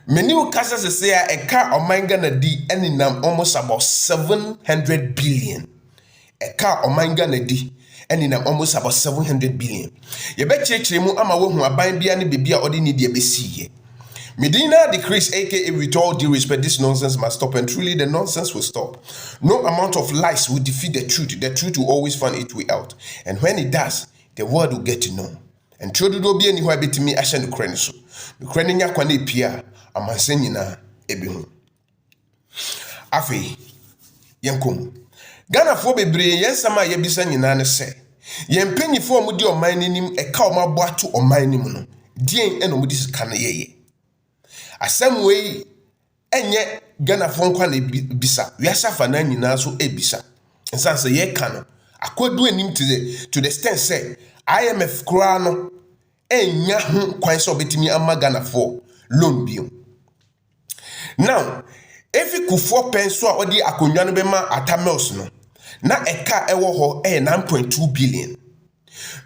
Many cases say a car or manga na di any nam almost about 700 billion. A car or manga na di any nam almost about 700 billion. You bet you mu ama wo hu aban bia ne bibia odi ni de besi. Medina decrease, aka with all due respect, this nonsense must stop, and truly the nonsense will stop. No amount of lies will defeat the truth. The truth will always find its way out. And when it does, the world will get to know. And truth will be anywhere between me, Asha, the Kreniso. The Krenia Kwane Pia, a Mansenina, Ebihu. Afe, Yankum. Ghana for Bebre, Yansama Yabisan Yanana say. Yen penny for Mudi or mining him a cow ma boatu or mining mono. Dien and Mudis Kanaye. Asem way enye Ghana fonkwa na bisa we asafa na nyina so ebisa ensan se ye ka no akodu anim to the extent say IMF kura no enya ho kwan so betimi ama Ghana for loan bio. Now if you kufo penso a odi akonwa no be ma atamels no na eka ewo ho 9.2 billion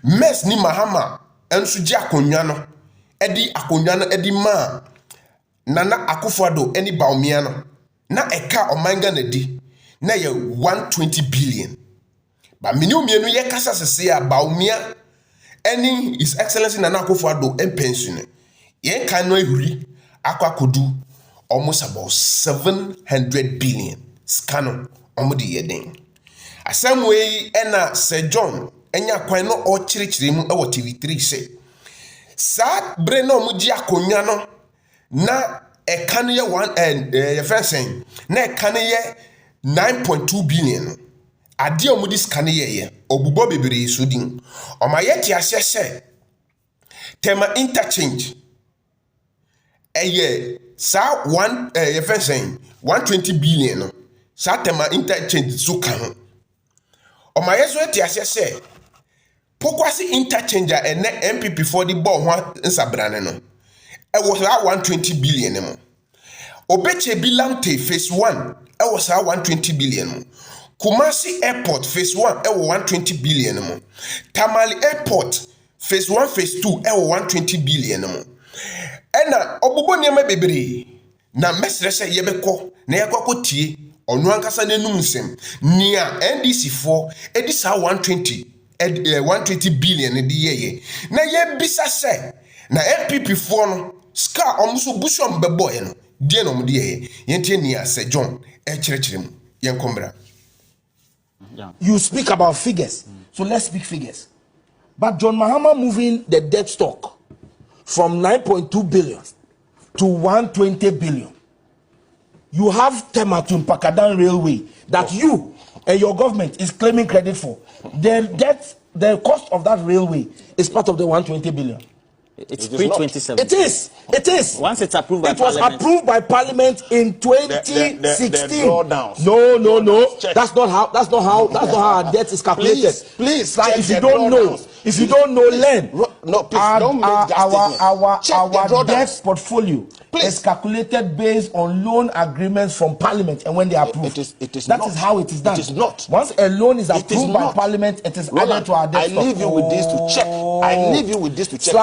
mes ni mahama enso ji akonwa no edi ma Nana Akufo-Addo any Baumiano na eka omanga na di na ye 120 billion. But mienu ye kasa se ya Baumia any His Excellency Nana Akufo-Addo en pension. Ye kan no ehuri akwa kodu almost about 700 billion. Scano omodi ye den. Asem way ena Sir John enya kwan no o chirichiri mu e wo TV3 say. Sa bre no muji akonya no na e kan ye one and your friend saying na e kan ye 9.2 billion ade omudi scan ye obubo bebere so din o ma ye ti asese tema interchange ye sa one your friend saying 120 billion sa tema interchange so kan o ma ye so ti asese pokwasi interchange and MPP for the ball ho nsabrane no it was 120 billion mo. Obeche Bilante phase 1 it was 120 billion mo. Kumasi Airport phase 1 it was 120 billion mo. Tamale Airport phase 1 phase 2 it was 120 billion mo. Ena obubo niema bebre na mesrese yebeko na yakoko tie onu ankasa nenum nsem nia NDC 4 edisa 120 billion di yeye na ye bisa se na MPP 4 no ska omso bushom beboy no die no mde ye yentie nia Sir John chirechirem yenkombra. You speak about figures, so let's speak figures. But John Mahama moving the debt stock from 9.2 billion to 120 billion. You have Tematun Pakadan Railway that you and your government is claiming credit for. The cost of that railway is part of the 120 billion. It's pre-2017. It is. Once it's approved by Parliament. It was approved by Parliament in 2016. No. That's not how our debt is calculated. Please like if you don't know, learn. No, please don't make that statement. Our debt portfolio is calculated based on loan agreements from Parliament and when they are approved. That is how it is done. It is not. Once a loan is approved by Parliament, it is added to our debt stock. I leave you with this to check. I leave you with this to check.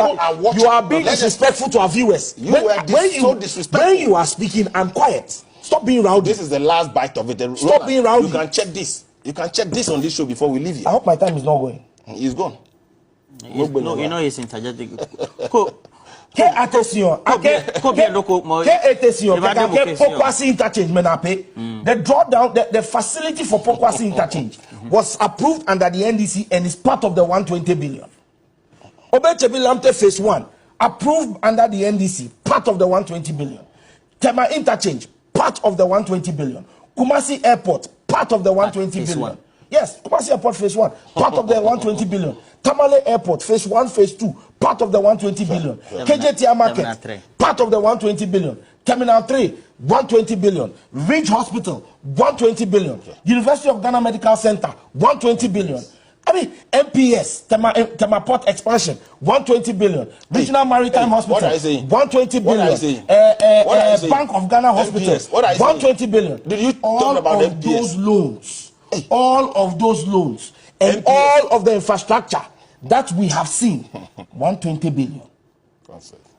You are being disrespectful to our viewers. So disrespectful. When you are speaking, I'm quiet. Stop being rowdy. This is the last bite of it. Stop being rowdy. You can check this. You can check this on this show before we leave here. I hope my time is not going. He's gone. No, you know he's interjecting. Ke attention. Pokwasi interchange menape. The drawdown, the facility for Pokwasi interchange was approved under the NDC and is part of the 120 billion. Obechebi Lamte phase 1 approved under the NDC, part of the 120 billion. Tema interchange, part of the 120 billion. Kumasi Airport, part of the 120 billion. Yes, Kumasi Airport phase 1, part of the 120 billion. Tamale Airport phase 1, phase 2, part of the 120 billion. KJTR Market, part of the 120 billion. Terminal 3, 120 billion. Ridge Hospital, 120 billion. University of Ghana Medical Center, 120 billion. I mean, MPS, Tema Port Expansion, 120 billion. Regional Maritime Hospital, 120 billion. Bank of Ghana Hospital, 120 billion. Did you talk about all of those loans? All of those loans and all of the infrastructure that we have seen, 120 billion.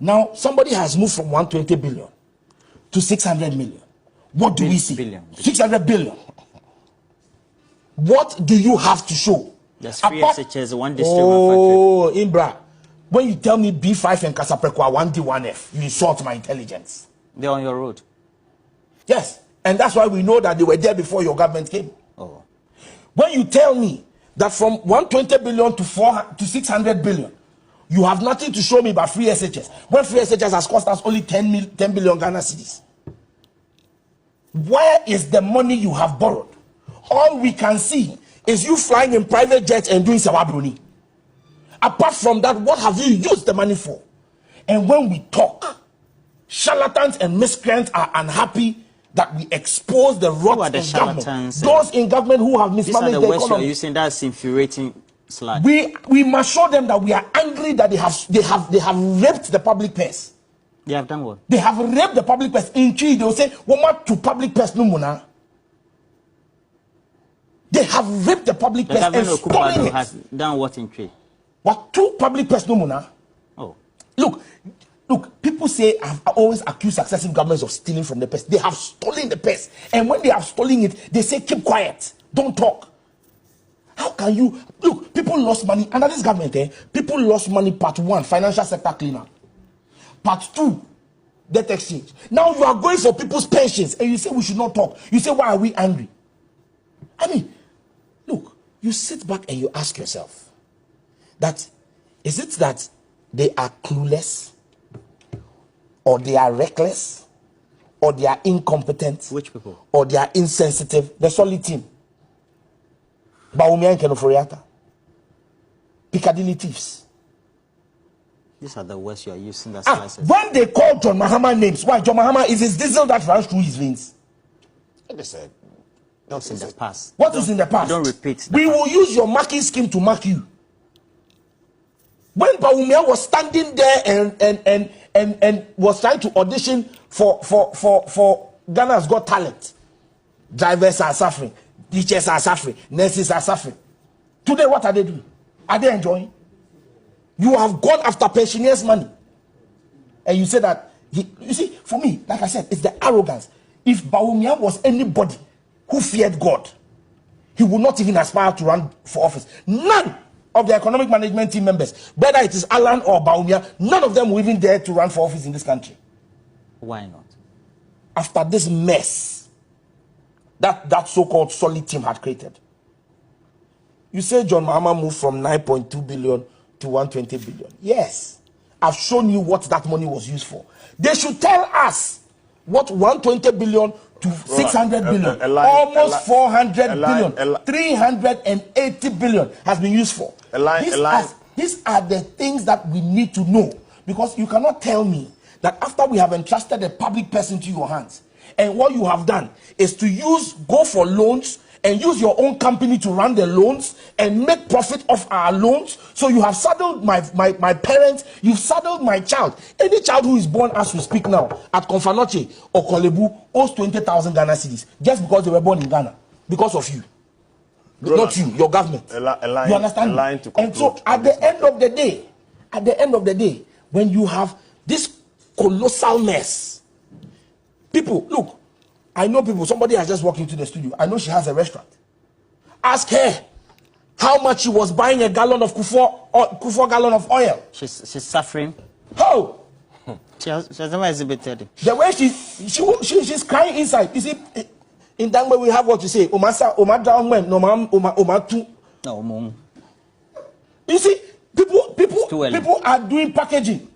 Now, somebody has moved from 120 billion to 600 million. What do we see? 600 billion. What do you have to show? There's three SHS, one district, one factory. Imbra, when you tell me B5 and Kasaprekwa 1D, 1F, you insult my intelligence. They're on your road. Yes, and that's why we know that they were there before your government came. Oh. When you tell me that from 120 billion to 600 billion, you have nothing to show me but free SHS. When free SHS has cost us only 10 billion Ghana cedis. Where is the money you have borrowed? All we can see is you flying in private jets and doing sawabroni. Apart from that, what have you used the money for? And when we talk, charlatans and miscreants are unhappy that we expose the rot in government. Those in government who have mismanaged the economy. You're using that's infuriating slide. We must show them that we are angry that they have raped the public purse. They have done what? They have raped the public purse. In Chi, they will say, "Woman to public purse no muna." They have raped the public purse and stolen it. Has done what in Chi? What to public purse no muna? Oh, look. People say I've always accused successive governments of stealing from the purse. They have stolen the purse, and when they have stolen it, they say keep quiet, don't talk. How can you look? People lost money under this government. People lost money. Part 1, financial sector cleanup. Part 2, debt exchange. Now you are going for people's pensions, and you say we should not talk. You say why are we angry? I mean, look. You sit back and you ask yourself, that is it that they are clueless? Or they are reckless, or they are incompetent. Which people? Or they are insensitive. The solid team. Baumia and Kenoforiata. Piccadilly thieves. These are the words you are using as slices. When they call John Mahama names, why? John Mahama is his diesel that runs through his veins. They said, don't in the past. What is in the past? Don't repeat. We will use your marking scheme to mark you. When Baumia was standing there and was trying to audition for Ghana's Got Talent, drivers are suffering, teachers are suffering, nurses are suffering. Today, what are they doing? Are they enjoying? You have gone after pensioners' money, and you say that. You see, for me, like I said, it's the arrogance. If Baumia was anybody who feared God, he would not even aspire to run for office. None of the economic management team members, whether it is Alan or Baumia, none of them will even dare to run for office in this country. Why not? After this mess that so-called solid team had created. You say John Mahama moved from 9.2 billion to 120 billion. Yes. I've shown you what that money was used for. They should tell us what 120 billion to 600 billion, almost 400 billion, 380 billion has been used for. These are the things that we need to know, because you cannot tell me that after we have entrusted a public person to your hands, and what you have done is to go for loans and use your own company to run the loans and make profit off our loans. So you have saddled my parents, you've saddled my child. Any child who is born as we speak now at Konfanoche or Kolebu owes 20,000 Ghana cedis just because they were born in Ghana, because of you. Not you, your government. You understand me? And so at the end of the day, when you have this colossal mess, people, look, I know people, somebody has just walked into the studio. I know she has a restaurant. Ask her how much she was buying a gallon of Kufuor gallon of oil. She's suffering. How? She has never exhibited. The way she's crying inside. You see, in that way we have what you say. You see, people are doing packaging,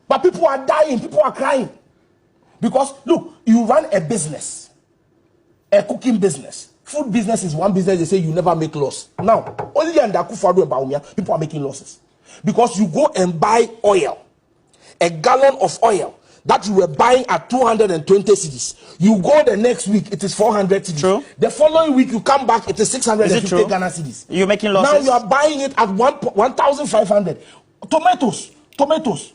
but people are dying. People are crying. Because look, you run a business, a cooking business. Food business is one business they say you never make loss. Now, only under Akufo-Addo and Bawumia, people are making losses. Because you go and buy oil, a gallon of oil that you were buying at 220 cedis. You go the next week, it is 400 cedis. True. The following week, you come back, it is 650 Ghana cedis. You're making losses? Now you are buying it at 1,500. Tomatoes.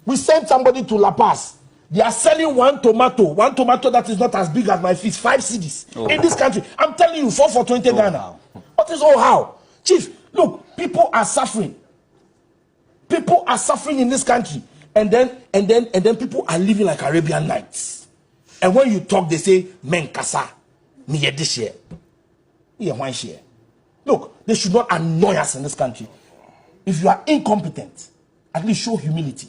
We sent somebody to La Paz. They are selling one tomato that is not as big as my fist, 5 cedis in this country. I'm telling you, 4 for 20 Ghana. How? What is how? Chief, look, people are suffering. People are suffering in this country, and then people are living like Arabian Nights. And when you talk, they say, "Men kasa, me this year, one share." Look, they should not annoy us in this country. If you are incompetent, at least show humility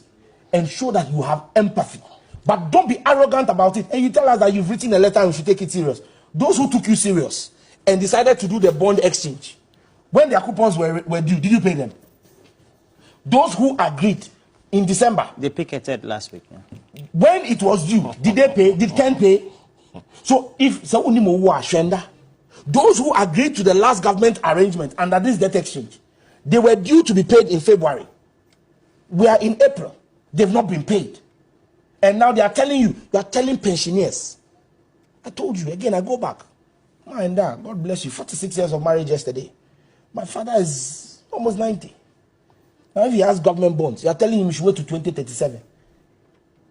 and show that you have empathy. But don't be arrogant about it. And you tell us that you've written a letter and we should take it serious. Those who took you serious and decided to do the bond exchange, when their coupons were due, did you pay them? Those who agreed in December. They picketed last week. Yeah. When it was due, did they pay? Did Ken pay? So if those who agreed to the last government arrangement under this debt exchange, they were due to be paid in February. We are in April. They've not been paid. And now they are telling you are telling pensioners. I told you again, I go back. My and dad, God bless you. 46 years of marriage yesterday. My father is almost 90. Now if he has government bonds, you are telling him he should wait to 2037.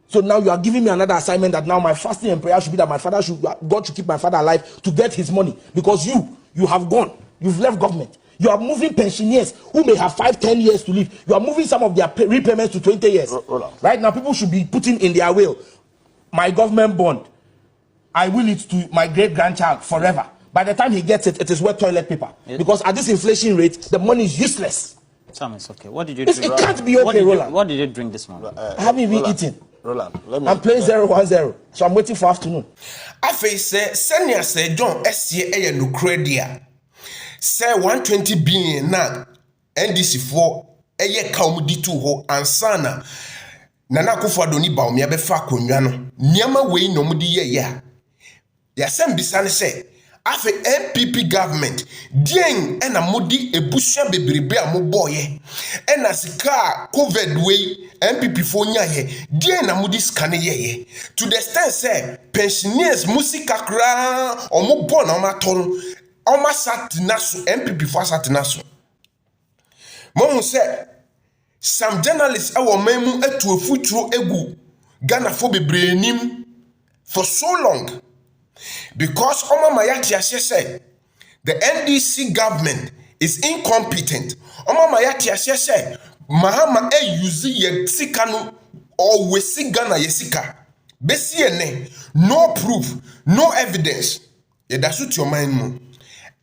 So now you are giving me another assignment that now my fasting and prayer should be that God should keep my father alive to get his money. Because you have gone. You've left government. You are moving pensioners who may have 5-10 years to live. You are moving some of their repayments to 20 years. Right now, people should be putting in their will, my government bond, I will it to my great-grandchild forever. By the time he gets it, it is worth toilet paper. Because at this inflation rate, the money is useless. Sam, it's okay. What did you drink? It can't be okay, Roland. What did you drink this morning? I haven't even eaten. Roland, I'm playing 0-1-0, so I'm waiting for afternoon. I face senior say John SCA no credit. Say 120 billion na NDC for eye ka omudi tu ho ansana Nana Akufo-Addo ni ba omi abefa akonwa no niama wei no omudi ye ya sem bisane say afi NPP government dien ena modi ebusua bebrebe a moboye ena sika covid wei NPP fo nya ye dien na modi scan ye to the extent say pensioners musika kra omobo na omatoro Oma satinasu MPP for satinasu. Mo say some journalists awo memu etu efuturo egu Ghana for bebre nim for so long because Oma Mayati say the NDC government is incompetent. Oma Mayati say Mahama yuzi ye sika no or we si Ghana yesika. Besi ene no proof, no evidence. Ye dasu your mind mo.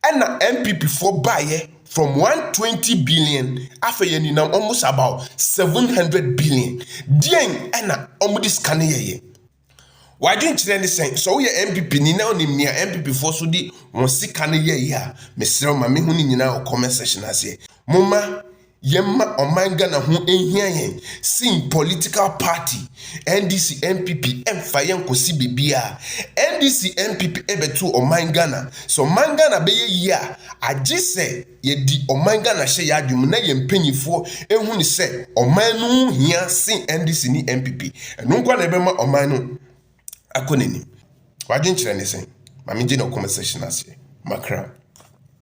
And the MPP for buy from 120 billion after yeninam almost about 700 billion. Dien and almost scan ye. Why didn't you say so? We MPP ni na onim near MPP for so di won sika ne ye ya. Mesrel ma me huni nyina o comment section ase. Moma yemma omanga na ho ehia yen sin political party NDC MPP emfa yen kosi bibia NDC MPP ebetu omanga na so manga na beye yia agise ye di omanga na hye ya adwum na ye mpanyifo ehu ni se oman no hia sin NDC ni MPP eno nkwa na ebema oman no akoneni wadwen kire ne sen ma me je no conversation ase makra